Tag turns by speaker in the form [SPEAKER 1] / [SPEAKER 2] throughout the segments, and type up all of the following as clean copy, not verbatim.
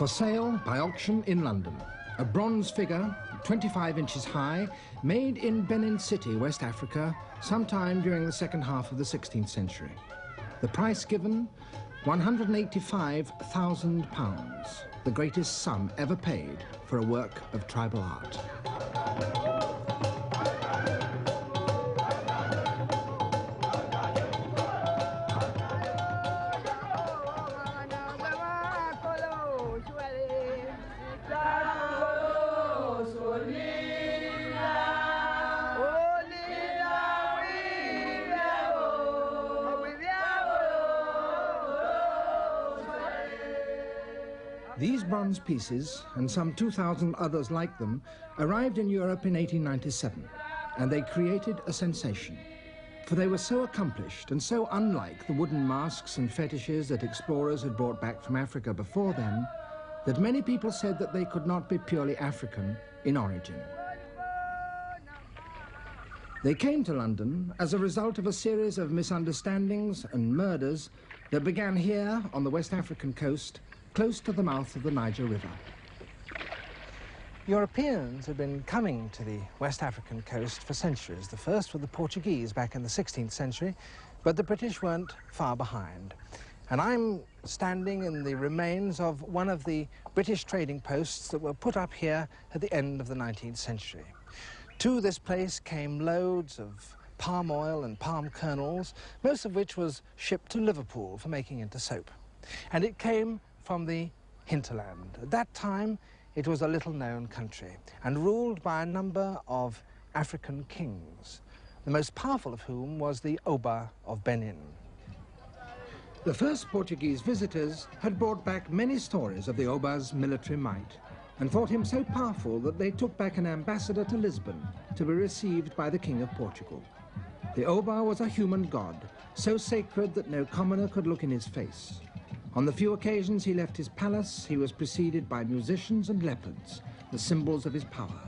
[SPEAKER 1] For sale by auction in London, a bronze figure, 25 inches high, made in Benin City, West Africa, sometime during the second half of the 16th century. The price given, £185,000, the greatest sum ever paid for a work of tribal art. These bronze pieces, and some 2,000 others like them, arrived in Europe in 1897, and they created a sensation. For they were so accomplished and so unlike the wooden masks and fetishes that explorers had brought back from Africa before them, that many people said that they could not be purely African in origin. They came to London as a result of a series of misunderstandings and murders that began here on the West African coast, close to the mouth of the Niger River. Europeans had been coming to the West African coast for centuries. The first were the Portuguese back in the 16th century, but the British weren't far behind. And I'm standing in the remains of one of the British trading posts that were put up here at the end of the 19th century. To this place came loads of palm oil and palm kernels, most of which was shipped to Liverpool for making into soap. And it came from the hinterland. At that time, it was a little-known country and ruled by a number of African kings, the most powerful of whom was the Oba of Benin. The first Portuguese visitors had brought back many stories of the Oba's military might and thought him so powerful that they took back an ambassador to Lisbon to be received by the King of Portugal. The Oba was a human god, so sacred that no commoner could look in his face. On the few occasions he left his palace, he was preceded by musicians and leopards, the symbols of his power.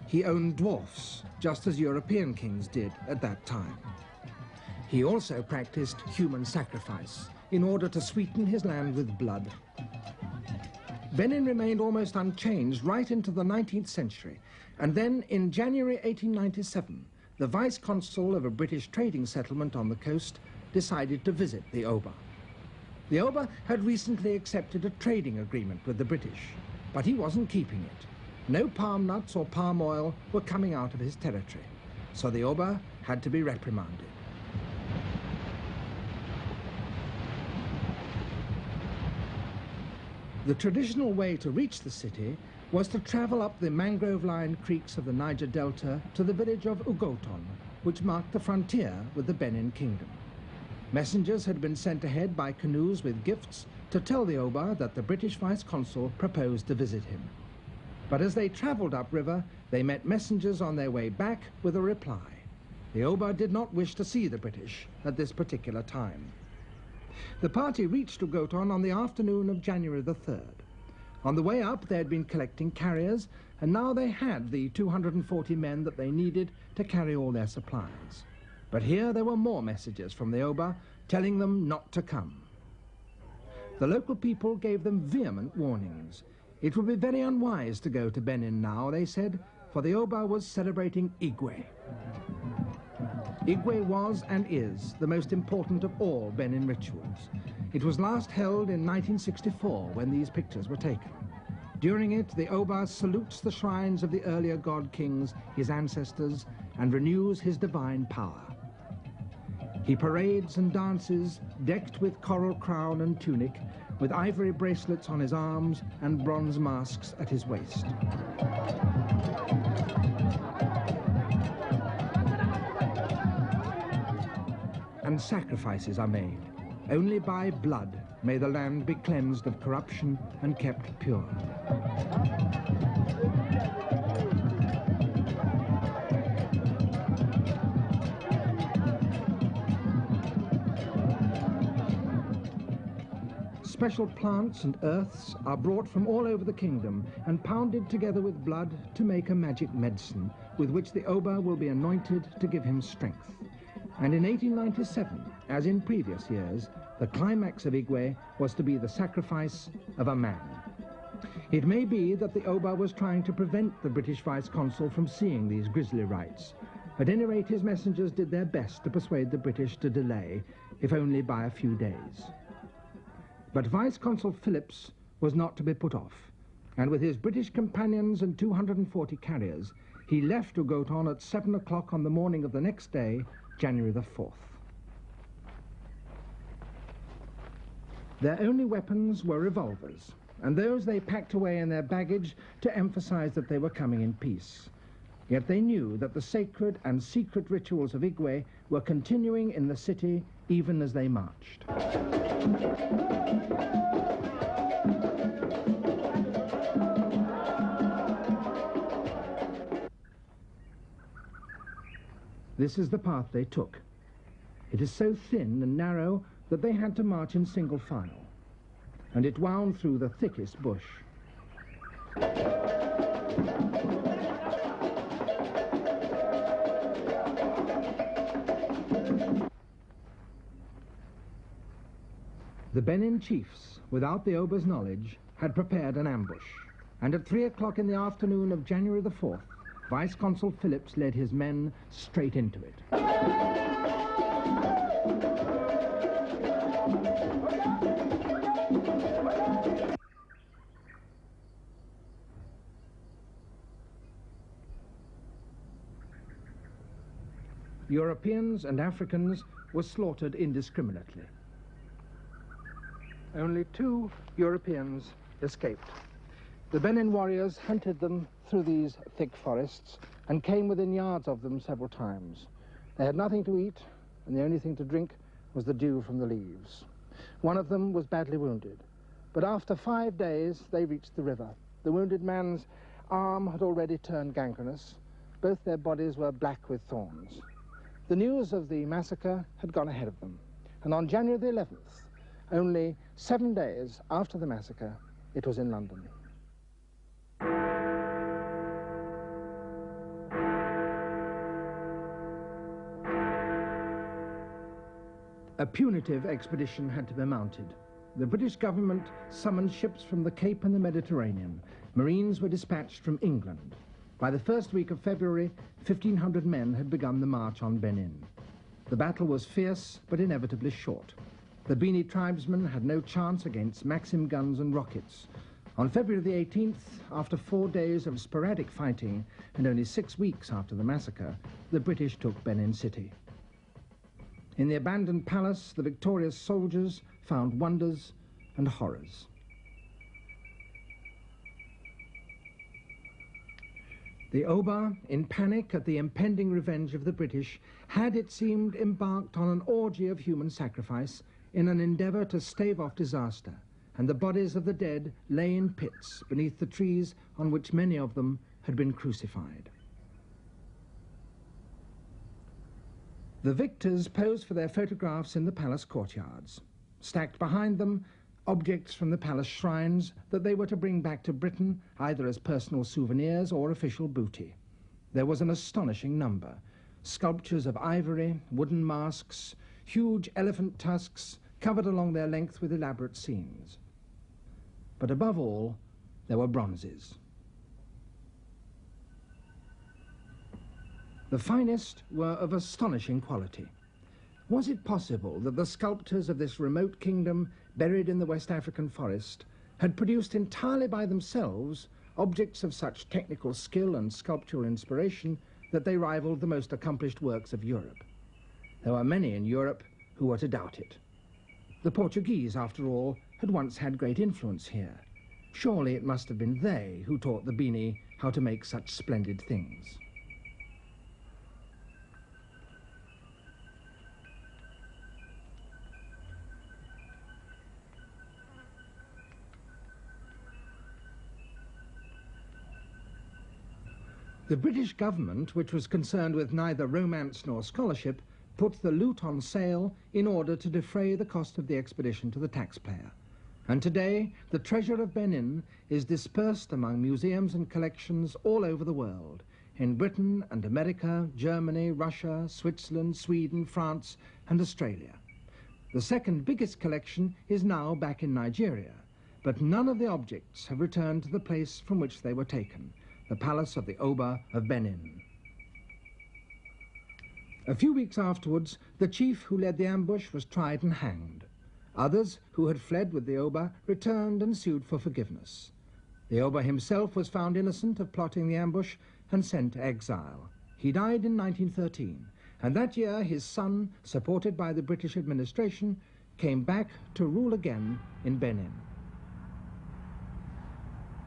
[SPEAKER 1] He owned dwarfs, just as European kings did at that time. He also practiced human sacrifice in order to sweeten his land with blood. Benin remained almost unchanged right into the 19th century, and then in January 1897, the vice-consul of a British trading settlement on the coast decided to visit the Oba. The Oba had recently accepted a trading agreement with the British, but he wasn't keeping it. No palm nuts or palm oil were coming out of his territory, so the Oba had to be reprimanded. The traditional way to reach the city was to travel up the mangrove-lined creeks of the Niger Delta to the village of Ugoton, which marked the frontier with the Benin Kingdom. Messengers had been sent ahead by canoes with gifts to tell the Oba that the British vice-consul proposed to visit him. But as they travelled upriver, they met messengers on their way back with a reply. The Oba did not wish to see the British at this particular time. The party reached Ugoton on the afternoon of January the 3rd. On the way up, they had been collecting carriers, and now they had the 240 men that they needed to carry all their supplies. But here there were more messages from the Oba telling them not to come. The local people gave them vehement warnings. It would be very unwise to go to Benin now, they said, for the Oba was celebrating Igue. Igue was and is the most important of all Benin rituals. It was last held in 1964 when these pictures were taken. During it, the Oba salutes the shrines of the earlier god kings, his ancestors, and renews his divine power. He parades and dances, decked with coral crown and tunic, with ivory bracelets on his arms and bronze masks at his waist. And sacrifices are made. Only by blood may the land be cleansed of corruption and kept pure. Special plants and earths are brought from all over the kingdom and pounded together with blood to make a magic medicine with which the Oba will be anointed to give him strength. And in 1897, as in previous years, the climax of Igue was to be the sacrifice of a man. It may be that the Oba was trying to prevent the British vice-consul from seeing these grisly rites. At any rate, his messengers did their best to persuade the British to delay, if only by a few days. But Vice-Consul Phillips was not to be put off, and with his British companions and 240 carriers, he left Ugoton at 7 o'clock on the morning of the next day, January the 4th. Their only weapons were revolvers, and those they packed away in their baggage to emphasize that they were coming in peace. Yet they knew that the sacred and secret rituals of Igue were continuing in the city even as they marched. This is the path they took. It is so thin and narrow that they had to march in single file, and it wound through the thickest bush. The Benin chiefs, without the Oba's knowledge, had prepared an ambush, and at 3 o'clock in the afternoon of January the 4th, Vice-Consul Phillips led his men straight into it. Europeans and Africans were slaughtered indiscriminately. Only 2 Europeans escaped. The Benin warriors hunted them through these thick forests and came within yards of them several times. They had nothing to eat, and the only thing to drink was the dew from the leaves. One of them was badly wounded, but after 5 days they reached the river. The wounded man's arm had already turned gangrenous. Both their bodies were black with thorns. The news of the massacre had gone ahead of them, and on January the 11th, only 7 days after the massacre, it was in London. A punitive expedition had to be mounted. The British government summoned ships from the Cape and the Mediterranean. Marines were dispatched from England. By the first week of February, 1,500 men had begun the march on Benin. The battle was fierce, but inevitably short. The Bini tribesmen had no chance against Maxim guns and rockets. On February the 18th, after 4 days of sporadic fighting and only 6 weeks after the massacre, the British took Benin City. In the abandoned palace, the victorious soldiers found wonders and horrors. The Oba, in panic at the impending revenge of the British, had, it seemed, embarked on an orgy of human sacrifice in an endeavor to stave off disaster, and the bodies of the dead lay in pits beneath the trees on which many of them had been crucified. The victors posed for their photographs in the palace courtyards. Stacked behind them, objects from the palace shrines that they were to bring back to Britain, either as personal souvenirs or official booty. There was an astonishing number. Sculptures of ivory, wooden masks, huge elephant tusks, covered along their length with elaborate scenes. But above all, there were bronzes. The finest were of astonishing quality. Was it possible that the sculptors of this remote kingdom, buried in the West African forest, had produced entirely by themselves objects of such technical skill and sculptural inspiration that they rivaled the most accomplished works of Europe? There were many in Europe who were to doubt it. The Portuguese, after all, had once had great influence here. Surely it must have been they who taught the Bini how to make such splendid things. The British government, which was concerned with neither romance nor scholarship, put the loot on sale in order to defray the cost of the expedition to the taxpayer. And today, the treasure of Benin is dispersed among museums and collections all over the world, in Britain and America, Germany, Russia, Switzerland, Sweden, France, and Australia. The second biggest collection is now back in Nigeria, but none of the objects have returned to the place from which they were taken, the palace of the Oba of Benin. A few weeks afterwards, the chief who led the ambush was tried and hanged. Others who had fled with the Oba returned and sued for forgiveness. The Oba himself was found innocent of plotting the ambush and sent to exile. He died in 1913, and that year his son, supported by the British administration, came back to rule again in Benin.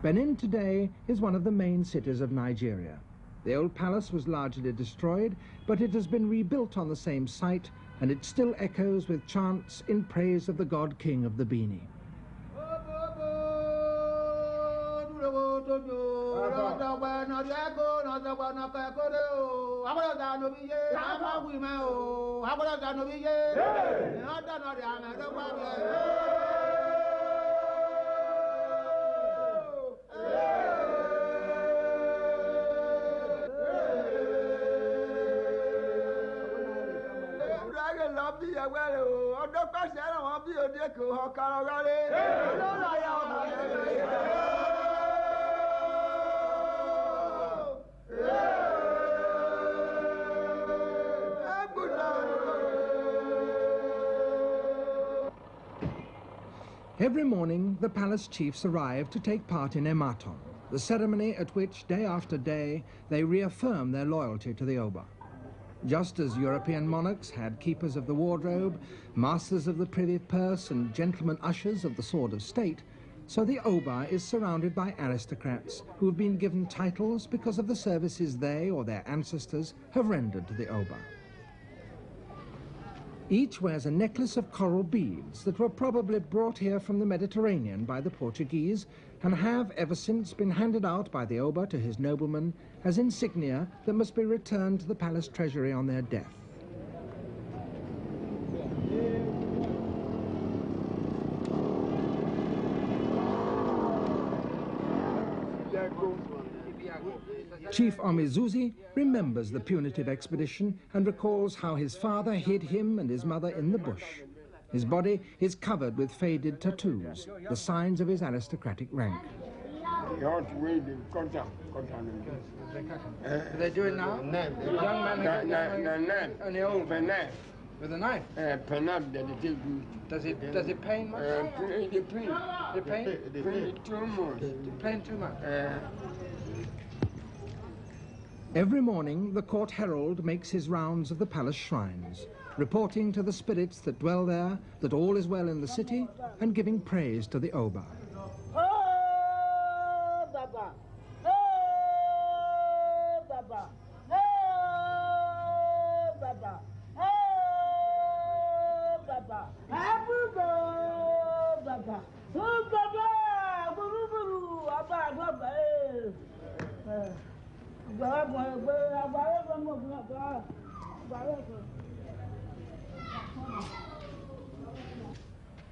[SPEAKER 1] Benin today is one of the main cities of Nigeria. The old palace was largely destroyed, but it has been rebuilt on the same site, and it still echoes with chants in praise of the god king of the Bini. Every morning, the palace chiefs arrive to take part in Ematon, the ceremony at which, day after day, they reaffirm their loyalty to the Oba. Just as European monarchs had keepers of the wardrobe, masters of the privy purse, and gentlemen ushers of the sword of state, so the Oba is surrounded by aristocrats who have been given titles because of the services they or their ancestors have rendered to the Oba. Each wears a necklace of coral beads that were probably brought here from the Mediterranean by the Portuguese and have ever since been handed out by the Oba to his noblemen as insignia that must be returned to the palace treasury on their death. Chief Omizuzi remembers the punitive expedition and recalls how his father hid him and his mother in the bush. His body is covered with faded tattoos, the signs of his aristocratic rank.
[SPEAKER 2] Do
[SPEAKER 1] they do it now? Young man only old with a knife. Does it pain much? It pain too much. It pain too much. Every morning, the court herald makes his rounds of the palace shrines, reporting to the spirits that dwell there that all is well in the city and giving praise to the Oba.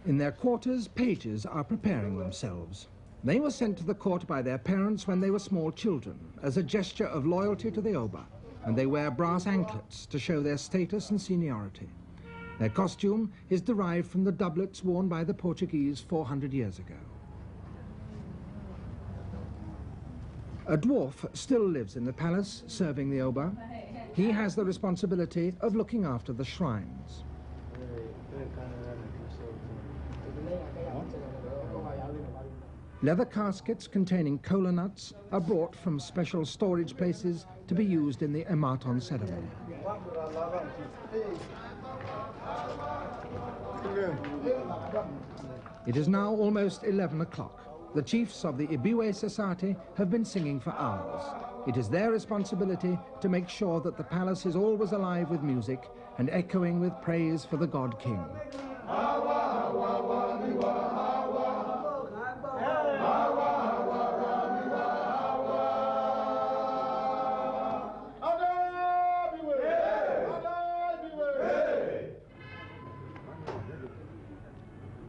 [SPEAKER 1] In their quarters, pages are preparing themselves. They were sent to the court by their parents when they were small children, as a gesture of loyalty to the Oba, and they wear brass anklets to show their status and seniority. Their costume is derived from the doublets worn by the Portuguese 400 years ago. A dwarf still lives in the palace, serving the Oba. He has the responsibility of looking after the shrines. Leather caskets containing kola nuts are brought from special storage places to be used in the Ematon ceremony. It is now almost 11 o'clock. The chiefs of the Igue society have been singing for hours. It is their responsibility to make sure that the palace is always alive with music and echoing with praise for the god king.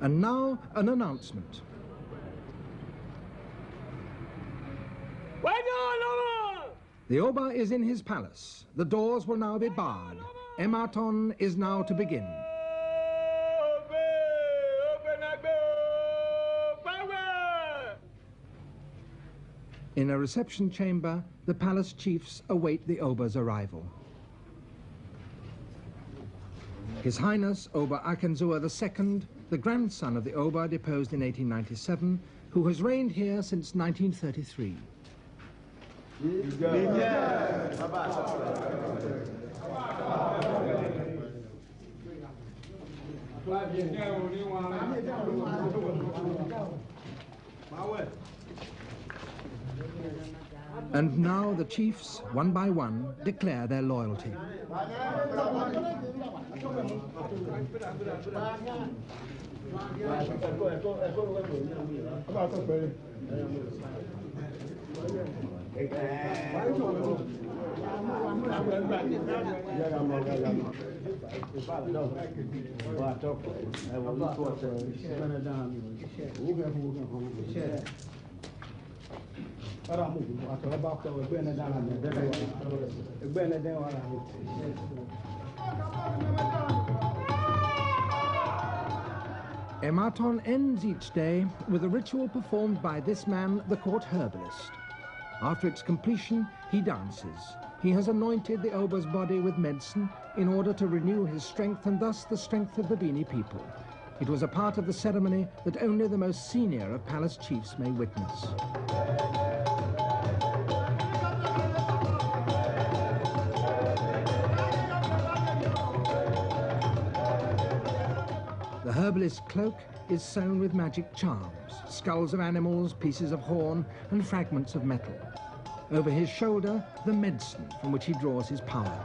[SPEAKER 1] And now, an announcement. The Oba is in his palace. The doors will now be barred. Ematon is now to begin. In a reception chamber, the palace chiefs await the Oba's arrival. His Highness Oba Akenzua II, the grandson of the Oba deposed in 1897, who has reigned here since 1933. And now the chiefs, one by one, declare their loyalty. Ematon ends each day with a ritual performed by this man, the court herbalist. After its completion, he dances. He has anointed the Oba's body with medicine in order to renew his strength and thus the strength of the Bini people. It was a part of the ceremony that only the most senior of palace chiefs may witness. The herbalist's cloak is sewn with magic charms, skulls of animals, pieces of horn, and fragments of metal. Over his shoulder, the medicine from which he draws his power.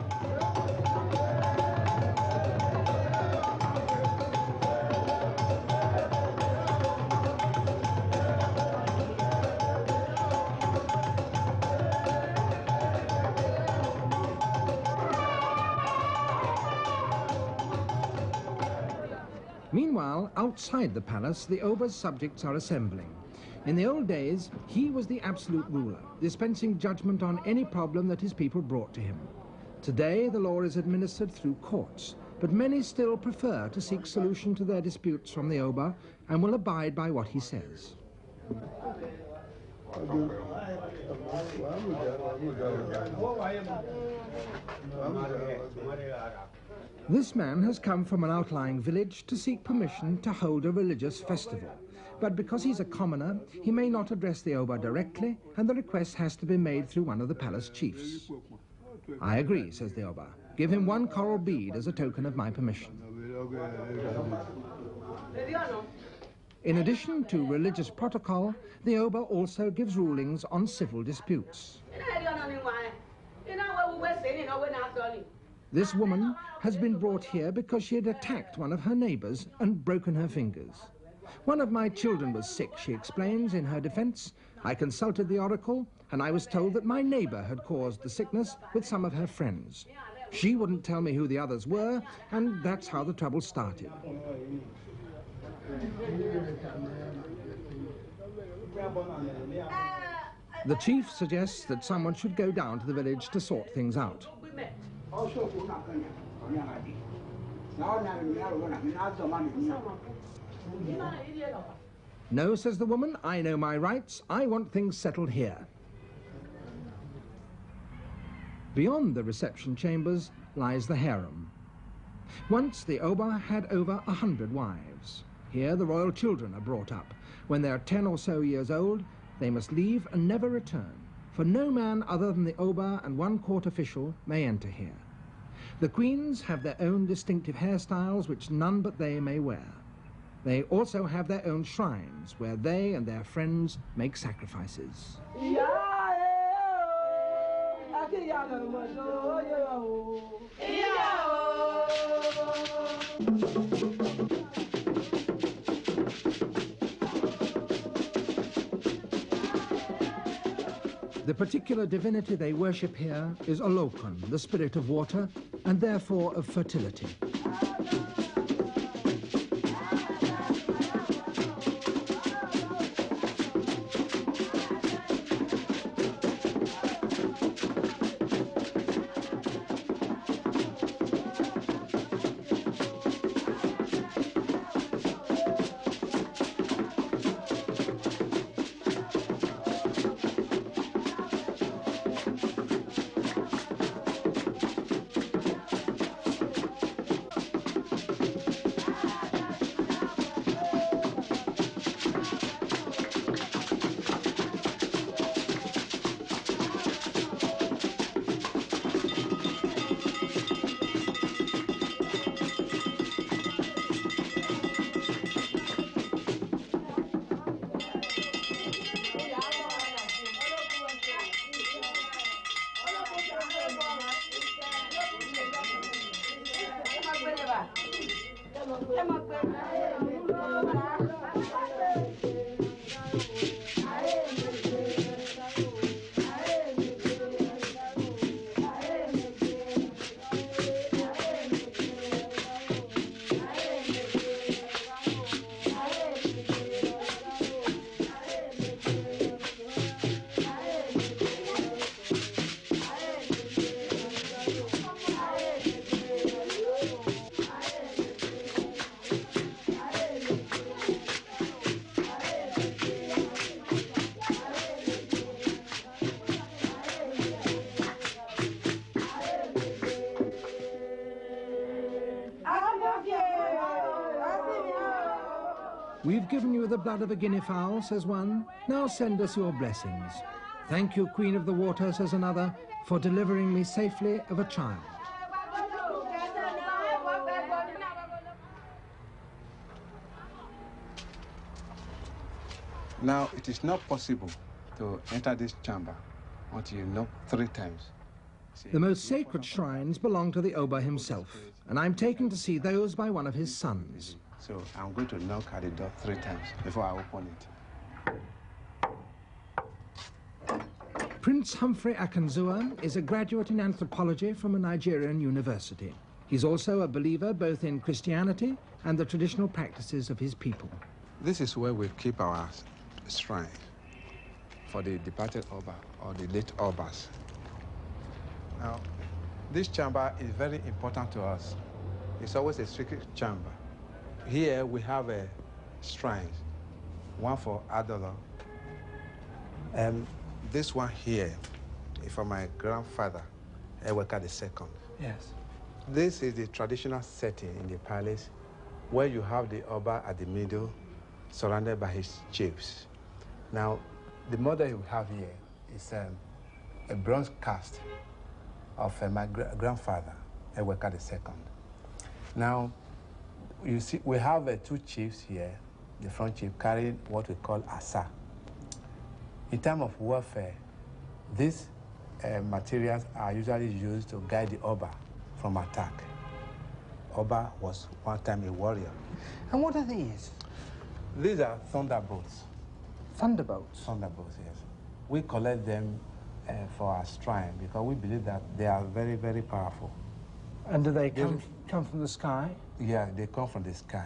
[SPEAKER 1] Meanwhile, outside the palace, the Oba's subjects are assembling. In the old days, he was the absolute ruler, dispensing judgment on any problem that his people brought to him. Today, the law is administered through courts, but many still prefer to seek solution to their disputes from the Oba and will abide by what he says. This man has come from an outlying village to seek permission to hold a religious festival. But because he's a commoner, he may not address the Oba directly, and the request has to be made through one of the palace chiefs. I agree, says the Oba. Give him one coral bead as a token of my permission. In addition to religious protocol, the Oba also gives rulings on civil disputes. This woman has been brought here because she had attacked one of her neighbors and broken her fingers. One of my children was sick, she explains in her defense. I consulted the oracle, and I was told that my neighbor had caused the sickness with some of her friends. She wouldn't tell me who the others were, and that's how the trouble started. The chief suggests that someone should go down to the village to sort things out. No, says the woman, I know my rights. I want things settled here. Beyond the reception chambers lies the harem. Once the Oba had over 100 wives. Here the royal children are brought up. When they're 10 or so years old, they must leave and never return, for no man other than the Oba and one court official may enter here. The queens have their own distinctive hairstyles which none but they may wear. They also have their own shrines where they and their friends make sacrifices. The particular divinity they worship here is Olokun, the spirit of water, and therefore of fertility. We've given you the blood of a guinea fowl, says one. Now send us your blessings. Thank you, Queen of the Water, says another, for delivering me safely of a child.
[SPEAKER 2] Now, it is not possible to enter this chamber until you knock 3 times.
[SPEAKER 1] The most sacred shrines belong to the Oba himself, and I'm taken to see those by one of his sons.
[SPEAKER 2] So I'm going to knock at the door 3 times before I open it.
[SPEAKER 1] Prince Humphrey Akenzua is a graduate in anthropology from a Nigerian university. He's also a believer both in Christianity and the traditional practices of his people.
[SPEAKER 2] This is where we keep our shrine for the departed Oba or the late Obas. Now, this chamber is very important to us. It's always a secret chamber. Here we have a shrine, one for Attenborough. This one here is for my grandfather, Eweka II.
[SPEAKER 1] Yes.
[SPEAKER 2] This is the traditional setting in the palace where you have the Oba at the middle, surrounded by his chiefs. Now, the model you have here is a bronze cast of my grandfather, Eweka II. Now, you see, we have 2 chiefs here, the front chief carrying what we call asa. In terms of warfare, these materials are usually used to guide the Oba from attack. Oba was one time a warrior.
[SPEAKER 1] And what are these?
[SPEAKER 2] These are thunderbolts.
[SPEAKER 1] Thunderbolts?
[SPEAKER 2] Thunderbolts, yes. We collect them for our shrine because we believe that they are very, very powerful.
[SPEAKER 1] And do they come from the sky?
[SPEAKER 2] Yeah, they come from the sky.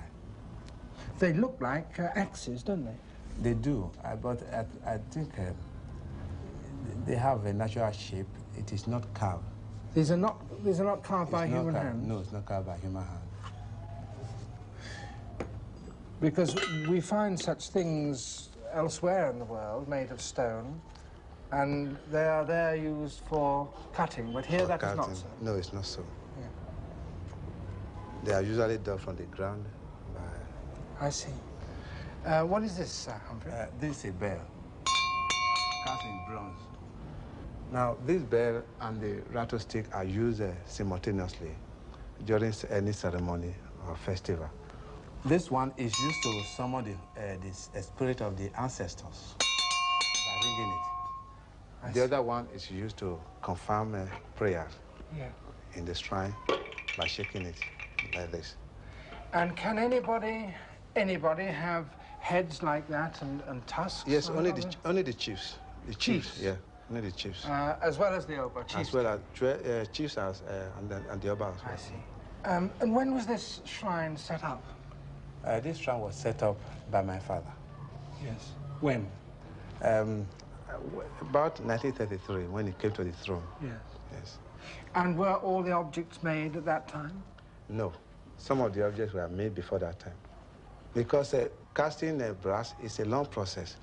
[SPEAKER 1] They look like axes, don't they?
[SPEAKER 2] They do, but I think they have a natural shape. It is not carved.
[SPEAKER 1] These are not carved by human hand?
[SPEAKER 2] No, it's not carved by human hand.
[SPEAKER 1] Because we find such things elsewhere in the world made of stone, and they are there used for cutting, but here that is not so.
[SPEAKER 2] No, it's not so.
[SPEAKER 1] Yeah.
[SPEAKER 2] They are usually done from the ground by...
[SPEAKER 1] I see. What is this, Humphrey?
[SPEAKER 2] This is a bell, cast in bronze. Now, this bell and the rattlestick are used simultaneously during any ceremony or festival. This one is used to summon the spirit of the ancestors by ringing it. The other one is used to confirm prayer in the shrine by shaking it like this.
[SPEAKER 1] And can anybody have heads like that and tusks?
[SPEAKER 2] Yes, only the chiefs. The chiefs, yeah, only the chiefs.
[SPEAKER 1] As well as the Oba, chiefs?
[SPEAKER 2] As well as chiefs and the Oba as well.
[SPEAKER 1] I see. And when was this shrine set up?
[SPEAKER 2] This shrine was set up by my father.
[SPEAKER 1] Yes. When?
[SPEAKER 2] About 1933, when he came to the throne.
[SPEAKER 1] Yes.
[SPEAKER 2] Yes.
[SPEAKER 1] And were all the objects made at that time?
[SPEAKER 2] No. Some of the objects were made before that time. Because casting brass is a long process.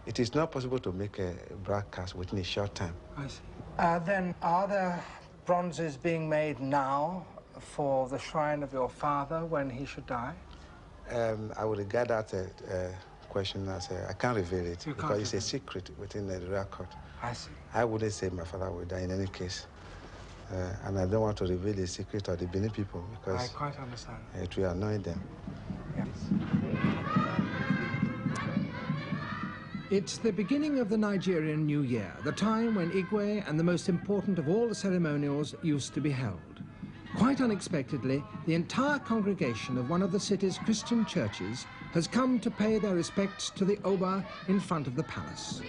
[SPEAKER 2] It is not possible to make a brass cast within a short time.
[SPEAKER 1] I see. Then, are there bronzes being made now for the shrine of your father when he should die?
[SPEAKER 2] I would regard that question as I can't reveal it because it's a secret within the record.
[SPEAKER 1] I see.
[SPEAKER 2] I wouldn't say my father would die in any case. And I don't want to reveal the secret of the Benin people because
[SPEAKER 1] I quite understand.
[SPEAKER 2] It will annoy them.
[SPEAKER 1] Yes. It's the beginning of the Nigerian New Year, the time when Igue and the most important of all the ceremonials used to be held. Quite unexpectedly, the entire congregation of one of the city's Christian churches has come to pay their respects to the Oba in front of the palace.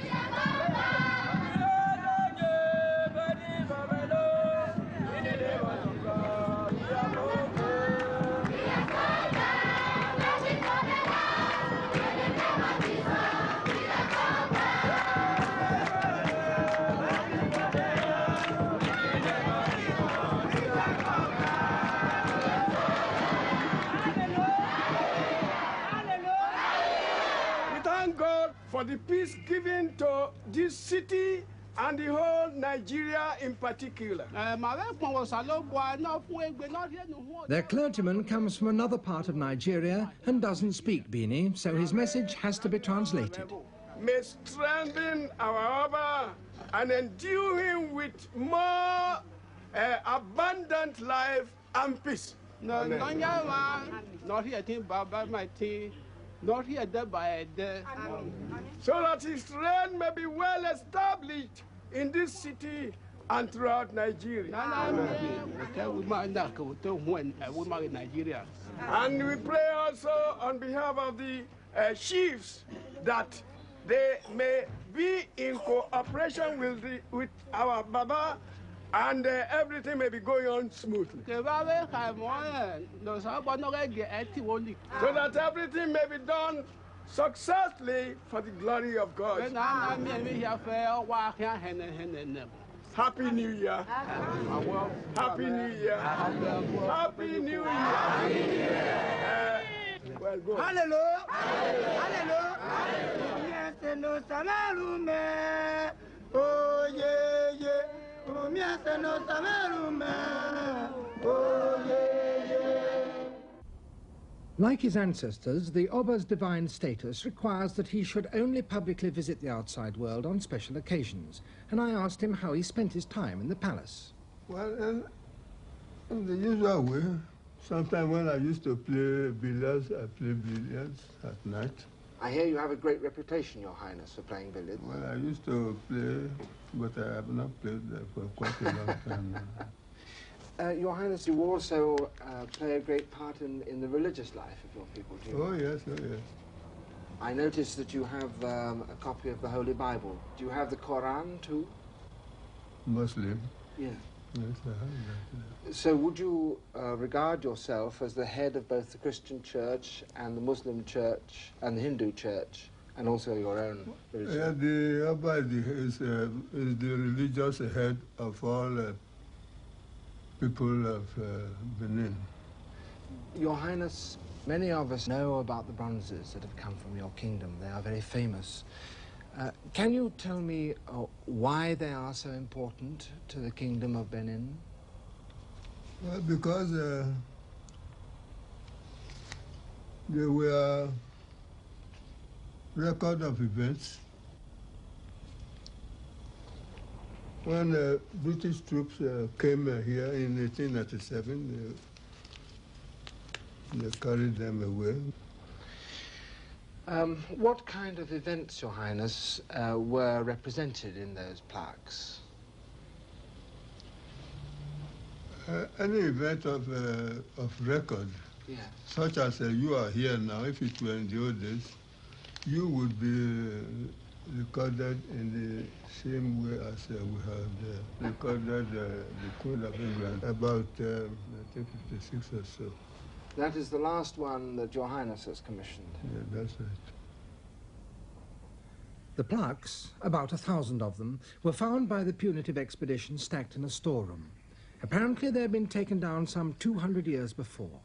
[SPEAKER 3] For the peace given to this city and the whole Nigeria in particular.
[SPEAKER 1] Their clergyman comes from another part of Nigeria and doesn't speak Bini, so his message has to be translated.
[SPEAKER 3] May strengthen our Oba and endue him with more abundant life and peace. Not here, there by there. So that his reign may be well established in this city and throughout Nigeria. And we pray also on behalf of the chiefs that they may be in cooperation with our Baba, and everything may be going on smoothly. So that everything may be done successfully for the glory of God. Happy New Year. Happy New Year. Happy New Year. Well, go.
[SPEAKER 4] Hallelujah. Hallelujah. Hallelujah. Oh, yeah, yeah.
[SPEAKER 1] Like his ancestors, the Oba's divine status requires that he should only publicly visit the outside world on special occasions, and I asked him how he spent his time in the palace.
[SPEAKER 5] Well, in the usual way. Sometimes when I used to play billiards, I play billiards at night.
[SPEAKER 1] I hear you have a great reputation, Your Highness, for playing billiards.
[SPEAKER 5] Well, I used to play, but I have not played for quite a long time now.
[SPEAKER 1] Your Highness, you also play a great part in the religious life of your people, do you?
[SPEAKER 5] Oh, yes, oh, yes.
[SPEAKER 1] I noticed that you have a copy of the Holy Bible. Do you have the Quran, too?
[SPEAKER 5] Muslim?
[SPEAKER 1] Yeah.
[SPEAKER 5] Yes, I have that.
[SPEAKER 1] So would you regard yourself as the head of both the Christian church and the Muslim church and the Hindu church, and also your own religion?
[SPEAKER 5] Yeah, the Abba is the religious head of all people of Benin.
[SPEAKER 1] Your Highness, many of us know about the bronzes that have come from your kingdom. They are very famous. Can you tell me why they are so important to the Kingdom of Benin?
[SPEAKER 5] Well, because they were record of events. When British troops came here in 1897, they carried them away.
[SPEAKER 1] What kind of events, Your Highness, were represented in those plaques?
[SPEAKER 5] Any event of record,
[SPEAKER 1] yeah,
[SPEAKER 5] such as you are here now. If it were in the old days, you would be recorded in the same way as we have recorded the Queen of England about, I think, 56 or so.
[SPEAKER 1] That is the last one that Your Highness has commissioned.
[SPEAKER 5] Yeah, that's right.
[SPEAKER 1] The plaques, about 1,000 of them, were found by the punitive expedition stacked in a storeroom. Apparently they had been taken down some 200 years before.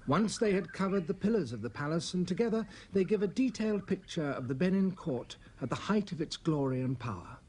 [SPEAKER 1] Once they had covered the pillars of the palace, and together they give a detailed picture of the Benin court at the height of its glory and power.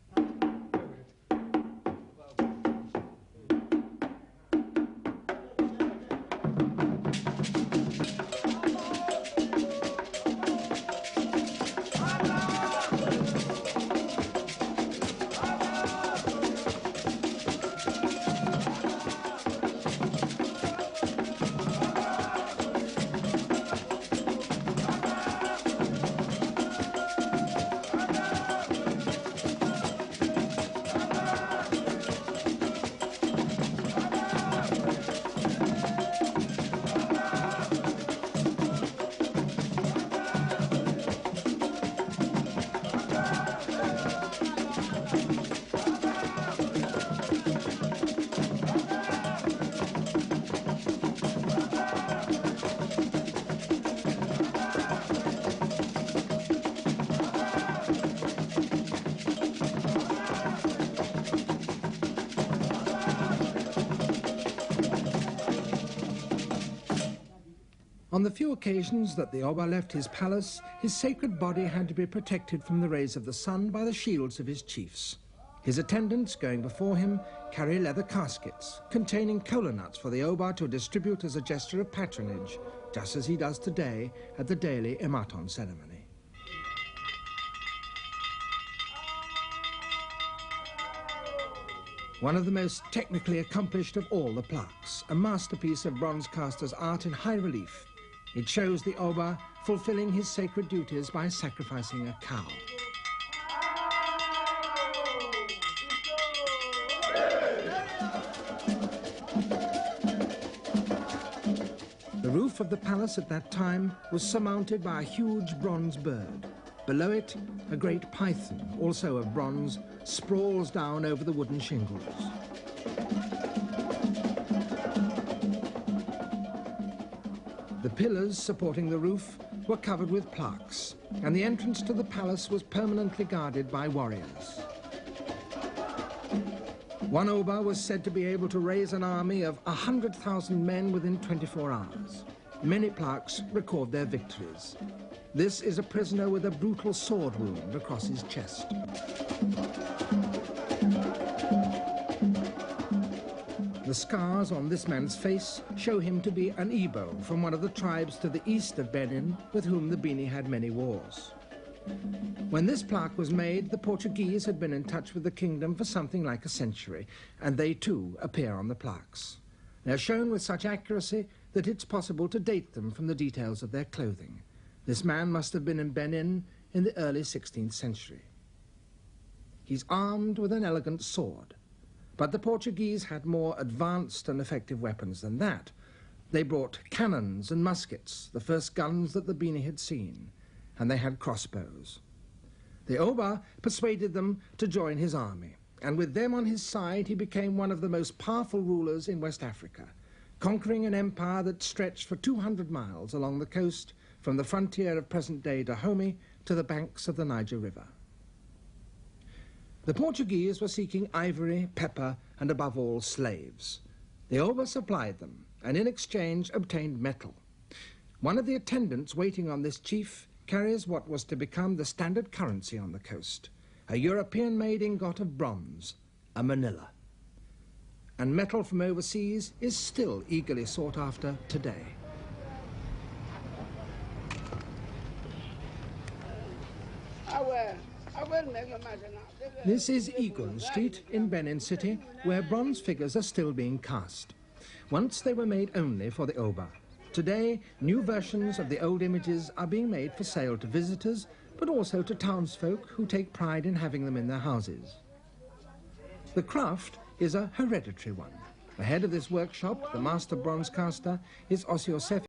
[SPEAKER 1] On the few occasions that the Oba left his palace, his sacred body had to be protected from the rays of the sun by the shields of his chiefs. His attendants, going before him, carry leather caskets containing kola nuts for the Oba to distribute as a gesture of patronage, just as he does today at the daily Ematon ceremony. One of the most technically accomplished of all the plaques, a masterpiece of bronze caster's art in high relief. It shows the Oba fulfilling his sacred duties by sacrificing a cow. The roof of the palace at that time was surmounted by a huge bronze bird. Below it, a great python, also of bronze, sprawls down over the wooden shingles. The pillars supporting the roof were covered with plaques, and the entrance to the palace was permanently guarded by warriors. One Oba was said to be able to raise an army of 100,000 men within 24 hours. Many plaques record their victories. This is a prisoner with a brutal sword wound across his chest. The scars on this man's face show him to be an Igbo from one of the tribes to the east of Benin with whom the Bini had many wars. When this plaque was made, the Portuguese had been in touch with the kingdom for something like a century, and they too appear on the plaques. They're shown with such accuracy that it's possible to date them from the details of their clothing. This man must have been in Benin in the early 16th century. He's armed with an elegant sword, but the Portuguese had more advanced and effective weapons than that. They brought cannons and muskets, the first guns that the Bini had seen, and they had crossbows. The Oba persuaded them to join his army, and with them on his side he became one of the most powerful rulers in West Africa, conquering an empire that stretched for 200 miles along the coast from the frontier of present-day Dahomey to the banks of the Niger River. The Portuguese were seeking ivory, pepper, and above all, slaves. The Oba supplied them, and in exchange obtained metal. One of the attendants waiting on this chief carries what was to become the standard currency on the coast, a European-made ingot of bronze, a manila. And metal from overseas is still eagerly sought after today. This is Igue Street in Benin City, where bronze figures are still being cast. Once they were made only for the Oba. Today, new versions of the old images are being made for sale to visitors, but also to townsfolk who take pride in having them in their houses. The craft is a hereditary one. The head of this workshop, the master bronze caster, is Osiosef